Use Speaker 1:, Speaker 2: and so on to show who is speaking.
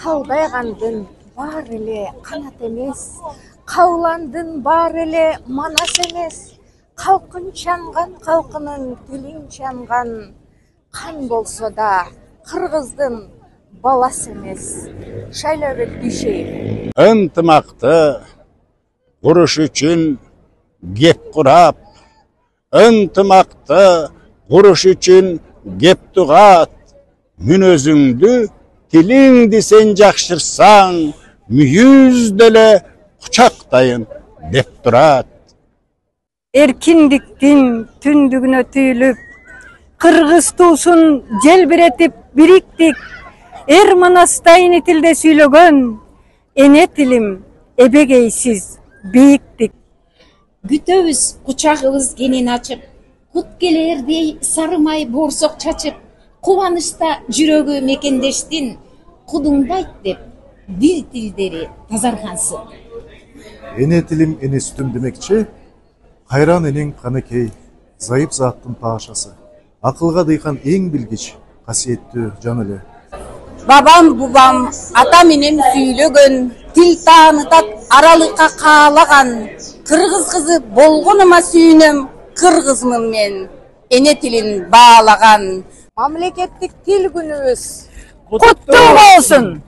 Speaker 1: Калбайгандын бар эле канат эмес, кауландын бар эле манас эмес. Калкын чанган калкынын тилин чанган, кан болсо да кыргыздын баласы эмес. Шайлообек Дүйшеев.
Speaker 2: Ынтымакты куруш үчүн кеп курап, ынтымакты куруш үчүн кеп тугат, мүнөзүңдү тилиңди сен жакшырсаң, мүйүз деле кучактайын деп турат.
Speaker 3: Эркиндиктин түндүгүнө түйүлүп, кыргыз туусун желбиретип бириктик. Эр манаста эне тилде сүйлөгөн, эне тилим эбегейсиз бийиктик.
Speaker 4: Күтөбүз кучагыбыз кенен ачып, кут келердей сарымай боорсок чачып, кубанычта жүрөгү мекендештин, кудуңдайт деп дил тилдери тазаргансып.
Speaker 5: Эне тилим эне сүтүм демекчи, кайран энең канекей, зайып заттын паашасы. Акылга дыйкан эң билгич, касиеттүү жан эле.
Speaker 6: Бабам бубам ата менен сүйлөгөн, тил таанытат аралыкка каалаган, кыргыз кызы болгонума сүйүнөм, кыргызмын мен, эне тилин баалаган.
Speaker 1: Мамлекеттик тил күнүбүз
Speaker 3: Куттуу болсун.